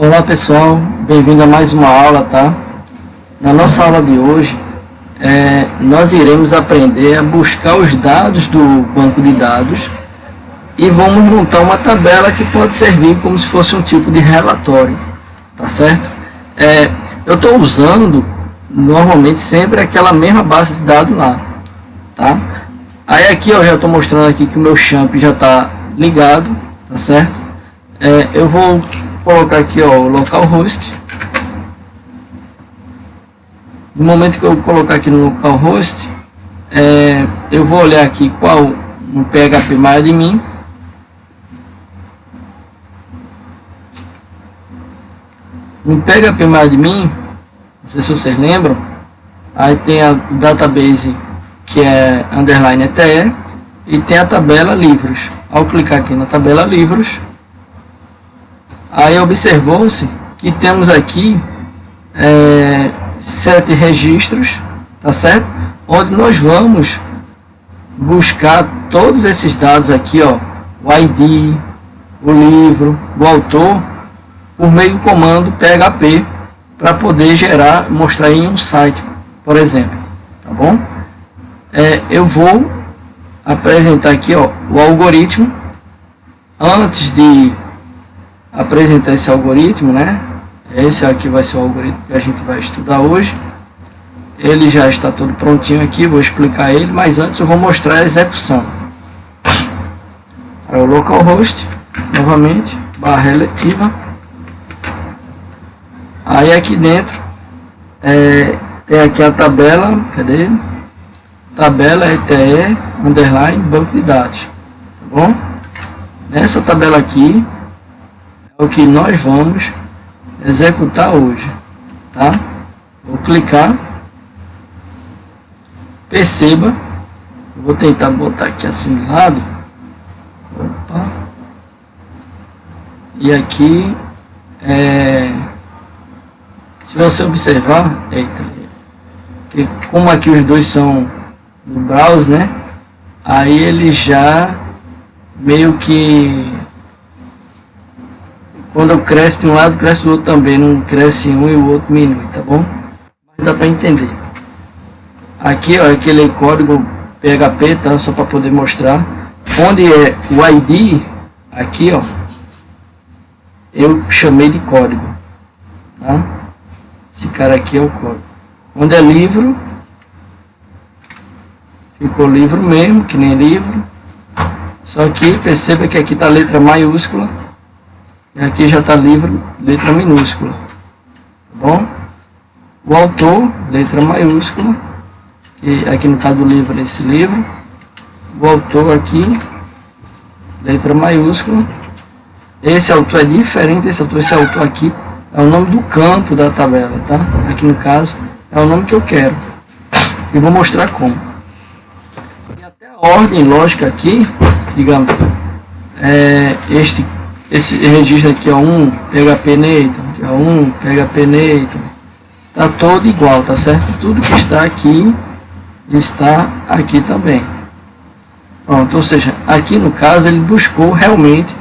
Olá pessoal, bem-vindo a mais uma aula, tá? Na nossa aula de hoje, nós iremos aprender a buscar os dados do banco de dados e vamos montar uma tabela que pode servir como se fosse um tipo de relatório, tá certo? Eu estou usando normalmente sempre aquela mesma base de dados lá, tá? Aí aqui eu já estou mostrando aqui que o meu champ já está ligado, tá certo? Eu vou colocar aqui o localhost. No momento que eu colocar aqui no localhost, eu vou olhar aqui qual o PHP MyAdmin. No PHP MyAdmin, não sei se vocês lembram, aí tem a database que é underline ETE e tem a tabela livros. Ao clicar aqui na tabela livros, aí observou-se que temos aqui 7 registros, tá certo? Onde nós vamos buscar todos esses dados aqui, ó, o ID, o livro, o autor, por meio do comando PHP, para poder gerar, mostrar em um site, por exemplo, tá bom? Eu vou apresentar aqui, ó, o algoritmo. Antes de apresentar esse algoritmo, né? Esse aqui vai ser o algoritmo que a gente vai estudar hoje. Ele já está todo prontinho aqui, vou explicar ele, mas antes eu vou mostrar a execução. O localhost, novamente, barra relativa. Aí aqui dentro tem aqui a tabela, cadê? Tabela ETE underline banco de dados, tá bom? Nessa tabela aqui é o que nós vamos executar hoje, tá? Vou clicar, perceba, eu vou tentar botar aqui assim do lado, opa, e aqui se você observar, que como aqui os dois são no browser, né? Aí ele já meio que quando cresce de um lado, cresce do outro também, não cresce um e o outro diminui, tá bom? Mas dá para entender. Aqui, ó, aquele código PHP, tá? Só para poder mostrar. Onde é o ID, aqui, ó, eu chamei de código, tá? Esse cara aqui é o código. Onde é livro, ficou livro mesmo, que nem livro. Só que perceba que aqui está a letra maiúscula e aqui já está livro, letra minúscula, tá bom? O autor, letra maiúscula, e aqui no caso do livro é esse livro. O autor aqui, letra maiúscula. Esse autor é diferente desse autor. Esse autor aqui é o nome do campo da tabela, tá? Aqui no caso é o nome que eu quero. E vou mostrar como. E até a ordem lógica aqui, digamos, esse registro aqui é 1 PHP Nathan, aqui é 1 PHP Nathan, tá todo igual, tá certo? Tudo que está aqui também. Pronto, ou seja, aqui no caso ele buscou realmente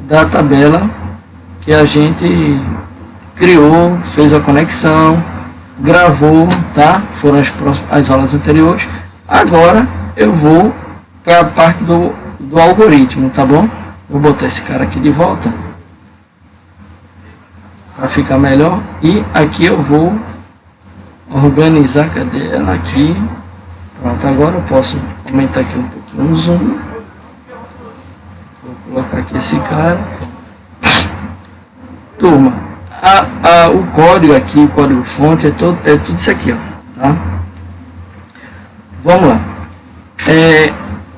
da tabela que a gente criou, fez a conexão, gravou, tá? Foram as aulas anteriores. Agora eu vou para a parte do algoritmo, tá bom? Vou botar esse cara aqui de volta para ficar melhor. E aqui eu vou organizar, cadê ela aqui? Pronto, agora eu posso aumentar aqui um pouquinho o zoom. Vou colocar aqui esse cara. Turma, o código aqui, o código fonte é tudo isso aqui, ó, tá? Vamos lá.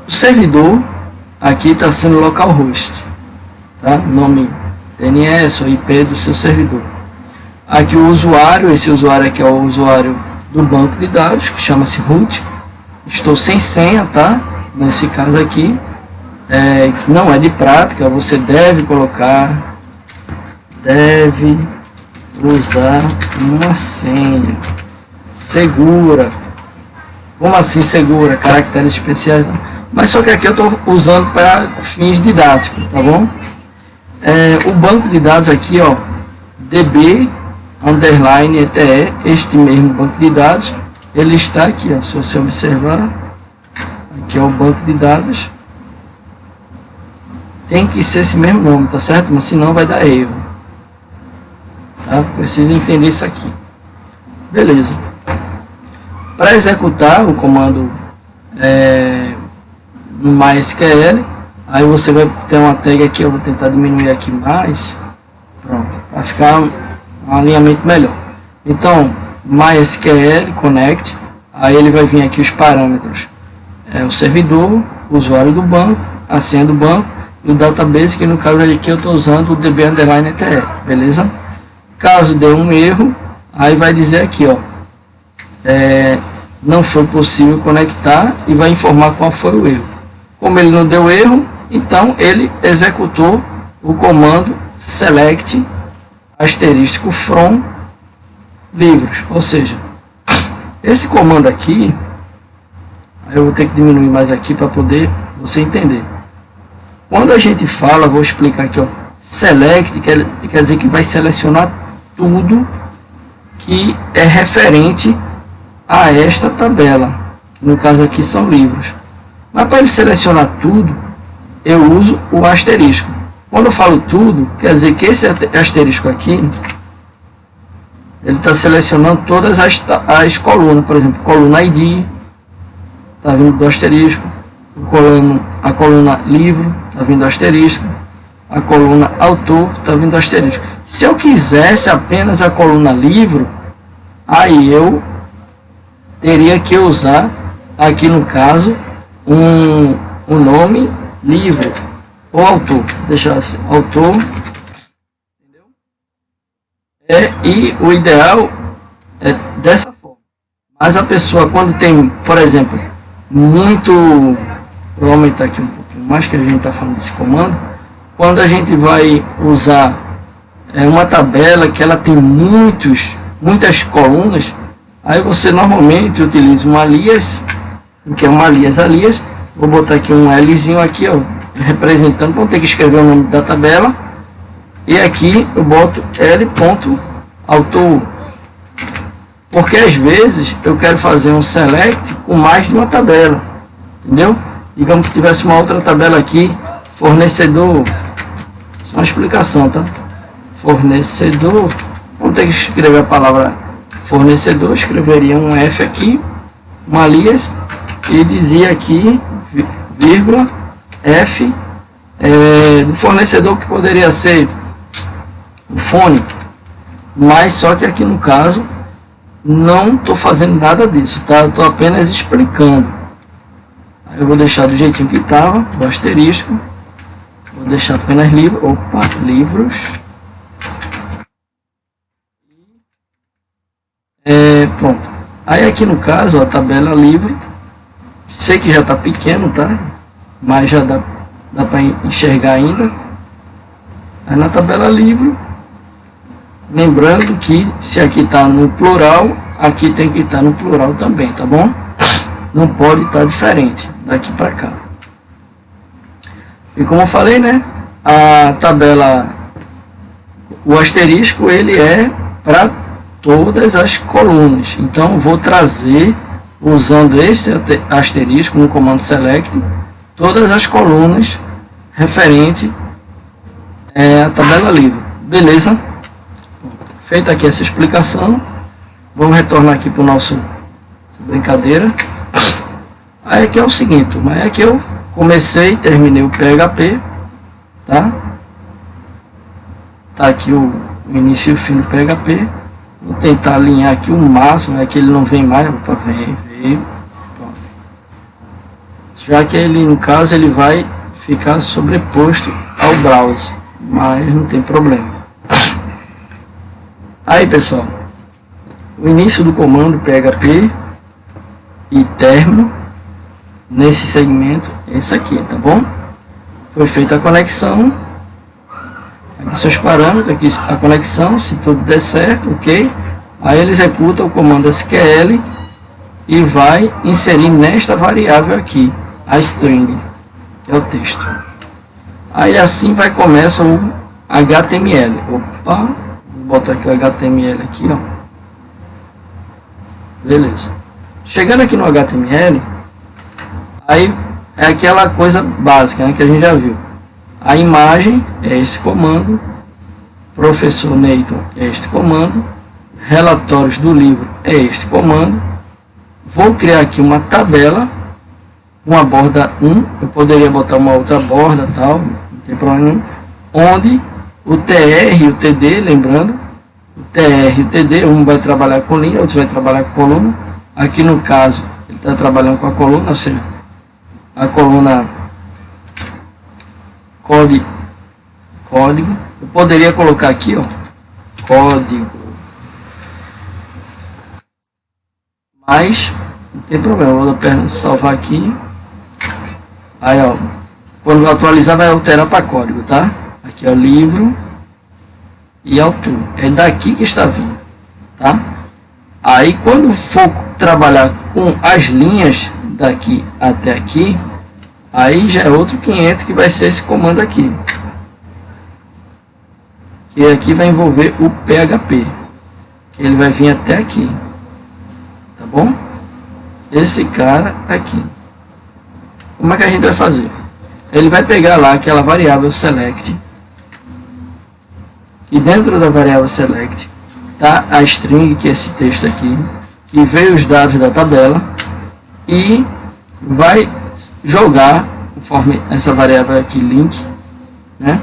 O servidor aqui está sendo localhost, tá? Nome DNS ou IP do seu servidor. Aqui o usuário, esse usuário aqui é o usuário do banco de dados, que chama-se root. Estou sem senha, tá? Nesse caso aqui, que não é de prática, você deve usar uma senha segura. Como assim segura? Caracteres especiais, não. Mas só que aqui eu estou usando para fins didáticos, tá bom? O banco de dados aqui, ó, DB underline ETE, este mesmo banco de dados, ele está aqui, ó, se você observar, aqui é o banco de dados, tem que ser esse mesmo nome, tá certo? Mas senão vai dar erro, tá? Precisa entender isso aqui. Beleza. Para executar o comando no MySQL, aí você vai ter uma tag aqui, eu vou tentar diminuir aqui mais, pronto, para ficar um alinhamento melhor. Então, MySQL Connect, aí ele vai vir aqui os parâmetros, o servidor, o usuário do banco, a senha do banco, e o database, que no caso aqui eu estou usando o DB underline ETE, beleza? Caso dê um erro, aí vai dizer aqui, ó, não foi possível conectar, e vai informar qual foi o erro. Como ele não deu erro, então ele executou o comando select asterisco from livros, ou seja, esse comando aqui, aí eu vou ter que diminuir mais aqui para poder você entender. Quando a gente fala, vou explicar aqui, ó, select quer dizer que vai selecionar tudo que é referente a esta tabela, que no caso aqui são livros. Mas para ele selecionar tudo, eu uso o asterisco. Quando eu falo tudo, quer dizer que esse asterisco aqui, ele está selecionando todas as colunas, por exemplo, coluna ID, está vindo do asterisco, a coluna livro, está vindo do asterisco, a coluna autor, está vindo do asterisco. Se eu quisesse apenas a coluna livro, aí eu teria que usar, aqui no caso, um nome livro ou autor, deixar assim, autor, entendeu? E o ideal é dessa forma. Mas a pessoa, quando tem, por exemplo, vou aumentar aqui um pouquinho mais, que a gente está falando desse comando, quando a gente vai usar uma tabela que ela tem muitas colunas, aí você normalmente utiliza um alias, que é um alias, vou botar aqui um Lzinho aqui, ó, representando, vou ter que escrever o nome da tabela, e aqui eu boto L.autor, porque às vezes eu quero fazer um select com mais de uma tabela, entendeu? Digamos que tivesse uma outra tabela aqui, fornecedor, só uma explicação, tá? Fornecedor, vamos ter que escrever a palavra fornecedor, escreveria um F aqui, um alias, e dizia aqui, vírgula, F, do fornecedor, que poderia ser o fone, mas só que aqui no caso, não estou fazendo nada disso, tá? Estou apenas explicando. Aí eu vou deixar do jeitinho que estava, o asterisco, vou deixar apenas livros, pronto. Aí aqui no caso, ó, a tabela livro, sei que já está pequeno, tá? Mas já dá para enxergar ainda. Aí na tabela livro, lembrando que se aqui está no plural, aqui tem que estar no plural também, tá bom? Não pode estar diferente daqui para cá. E como eu falei, né? A tabela, o asterisco, ele é para todas as colunas. Então vou trazer, usando esse asterisco no comando select, todas as colunas referente à tabela livre. Beleza? Feita aqui essa explicação, vamos retornar aqui para o nosso brincadeira. Aí aqui é o seguinte, mas aqui eu comecei e terminei o PHP, tá? Tá aqui o início e o fim do PHP. Vou tentar alinhar aqui o máximo, é que ele não vem mais. Opa, veio. Pronto. Já que ele, no caso, ele vai ficar sobreposto ao browser, mas não tem problema. Aí, pessoal, o início do comando PHP e término nesse segmento, esse aqui, tá bom? Foi feita a conexão, aqui seus parâmetros, aqui a conexão, se tudo der certo, ok? Aí ele executa o comando SQL e vai inserir nesta variável aqui, a string, que é o texto. Aí assim vai começar o HTML. Opa, vou botar aqui o HTML aqui, ó. Beleza. Chegando aqui no HTML, aí é aquela coisa básica, né, que a gente já viu. A imagem é esse comando, professor Neyton é este comando, relatórios do livro é este comando. Vou criar aqui uma tabela, uma borda 1, eu poderia botar uma outra borda, tal, não tem problema nenhum, onde o TR e o TD, lembrando, o TR e o TD, um vai trabalhar com linha, outro vai trabalhar com coluna. Aqui no caso, ele está trabalhando com a coluna, ou seja, a coluna código. Eu poderia colocar aqui, ó, código, mas não tem problema, vou apenas salvar aqui. Aí, ó, quando atualizar vai alterar para código, tá? Aqui é o livro e autor, é daqui que está vindo, tá? Aí quando for trabalhar com as linhas daqui até aqui, aí já é outro 500 que vai ser esse comando aqui, que aqui vai envolver o PHP, que ele vai vir até aqui, tá bom? Esse cara aqui, como é que a gente vai fazer? Ele vai pegar lá aquela variável select, e dentro da variável select tá a string, que é esse texto aqui, que veio os dados da tabela, e vai jogar, conforme essa variável aqui, link, né?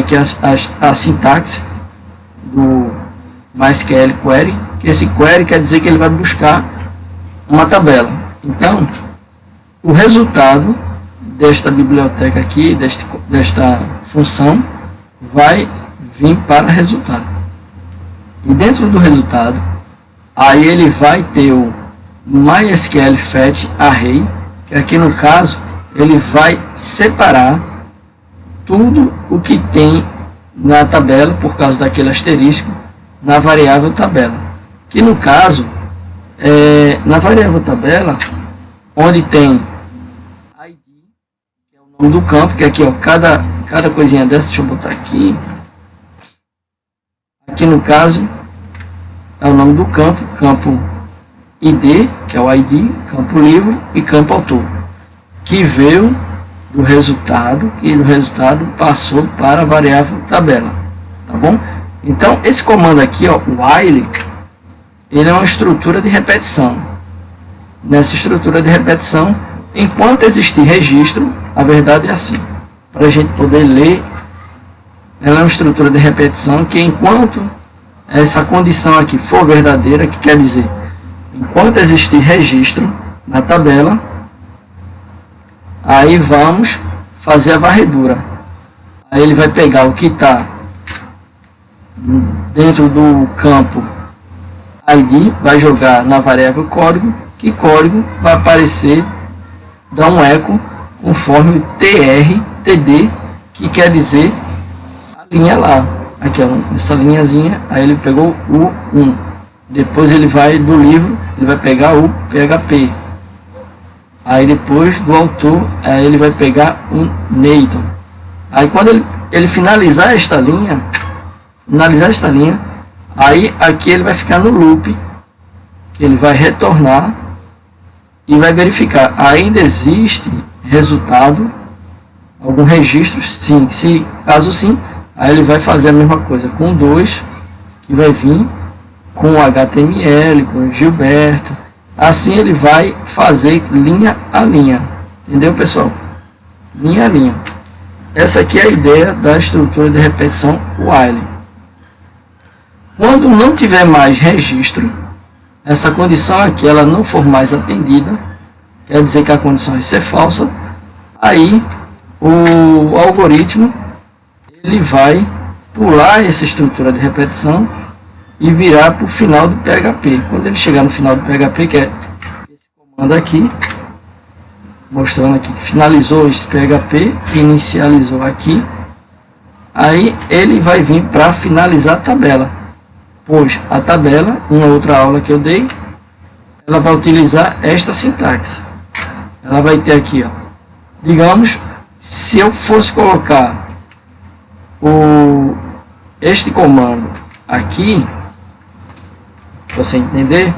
Que é a sintaxe do MySQL query, que esse query quer dizer que ele vai buscar uma tabela. Então, o resultado desta biblioteca aqui, desta função, vai vir para resultado. E dentro do resultado, aí ele vai ter o MySQL Fetch Array, que aqui no caso, ele vai separar tudo o que tem na tabela, por causa daquele asterisco, na variável tabela. Que no caso, na variável tabela, onde tem ID, que é o nome do campo, que aqui, ó, cada coisinha dessa, deixa eu botar aqui. Aqui no caso, é o nome do campo, campo ID, que é o ID, campo livro e campo autor, que veio do resultado, e do resultado passou para a variável tabela, tá bom? Então, esse comando aqui, ó, while, ele é uma estrutura de repetição. Nessa estrutura de repetição, enquanto existir registro, a verdade é assim, para a gente poder ler, ela é uma estrutura de repetição que enquanto essa condição aqui for verdadeira, que quer dizer, enquanto existir registro na tabela, aí vamos fazer a varredura. Aí ele vai pegar o que está dentro do campo ID, vai jogar na variável código, que código vai aparecer, dar um eco conforme TR, TD, que quer dizer a linha lá. Aqui, ó, essa linhazinha, aí ele pegou o 1. Depois ele vai do livro, ele vai pegar o PHP. Aí depois do autor, aí ele vai pegar um Neyton. Aí quando ele finalizar esta linha, aí aqui ele vai ficar no loop, que ele vai retornar e vai verificar, ainda existe resultado, algum registro, sim, se caso sim, aí ele vai fazer a mesma coisa com 2, que vai vir com HTML, com Gilberto, assim ele vai fazer linha a linha, entendeu, pessoal? Linha a linha. Essa aqui é a ideia da estrutura de repetição while. Quando não tiver mais registro, essa condição aqui ela não for mais atendida, quer dizer que a condição vai ser falsa, aí o algoritmo ele vai pular essa estrutura de repetição e virar para o final do PHP. Quando ele chegar no final do PHP, que é esse comando aqui, mostrando aqui que finalizou esse PHP, inicializou aqui, aí ele vai vir para finalizar a tabela, pois a tabela, uma outra aula que eu dei, ela vai utilizar esta sintaxe. Ela vai ter aqui, ó, digamos, se eu fosse colocar este comando aqui, para você entender,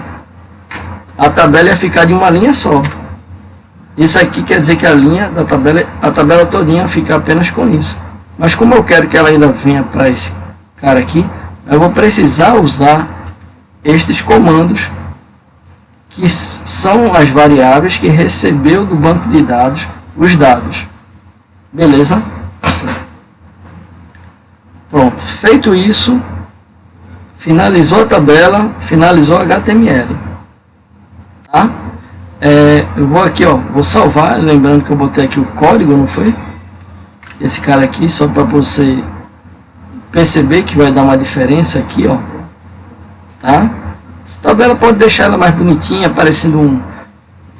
a tabela ia ficar de uma linha só. Isso aqui quer dizer que a linha da tabela, a tabela todinha fica apenas com isso. Mas como eu quero que ela ainda venha para esse cara aqui, eu vou precisar usar estes comandos, que são as variáveis que recebeu do banco de dados os dados. Beleza? Pronto. Feito isso, finalizou a tabela, finalizou o HTML. Tá? Eu vou aqui, ó, vou salvar, lembrando que eu botei aqui o código, não foi? Esse cara aqui, só para você perceber que vai dar uma diferença aqui, ó. Tá? Essa tabela pode deixar ela mais bonitinha, parecendo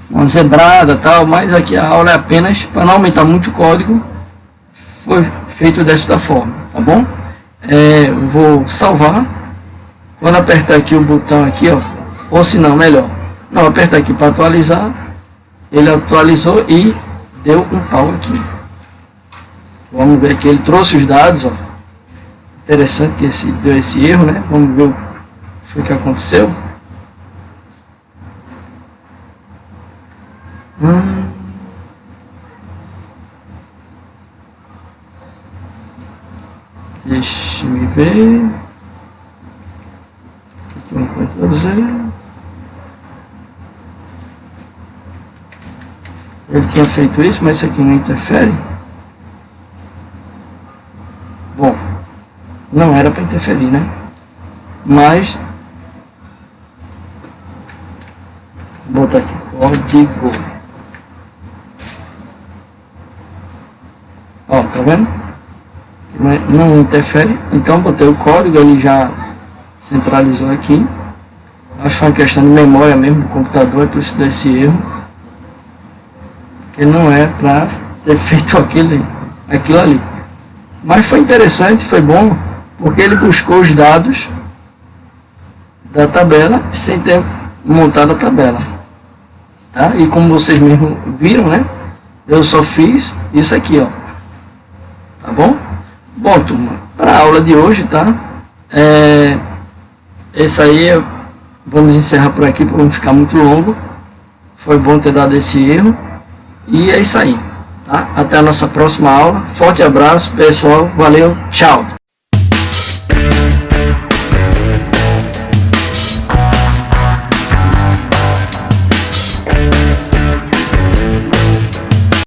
uma zebrada, tal, mas aqui a aula é apenas para não aumentar muito o código, foi feito desta forma, tá bom? Eu vou salvar. Quando apertar aqui o botão aqui, ó, ou se não, melhor, não, apertar aqui para atualizar, ele atualizou e deu um pau aqui. Vamos ver que ele trouxe os dados, ó. Interessante que deu esse erro, né? Vamos ver o que foi que aconteceu. Deixa me ver. Aqui um Ctrl Z. Ele tinha feito isso, mas isso aqui não interfere. Bom, não era para interferir, né? Mas vou botar aqui código. Ó, tá vendo? Não interfere. Então botei o código, ele já centralizou aqui. Acho que foi uma questão de memória mesmo do computador, é por isso desse erro. Que não é para ter feito aquilo ali. Mas foi interessante, foi bom, porque ele buscou os dados da tabela sem ter montado a tabela. Tá? E como vocês mesmo viram, né? Eu só fiz isso aqui, ó. Tá bom? Bom, turma, para a aula de hoje, tá? Esse aí, vamos encerrar por aqui para não ficar muito longo. Foi bom ter dado esse erro. E é isso aí, tá? Até a nossa próxima aula. Forte abraço, pessoal. Valeu, tchau.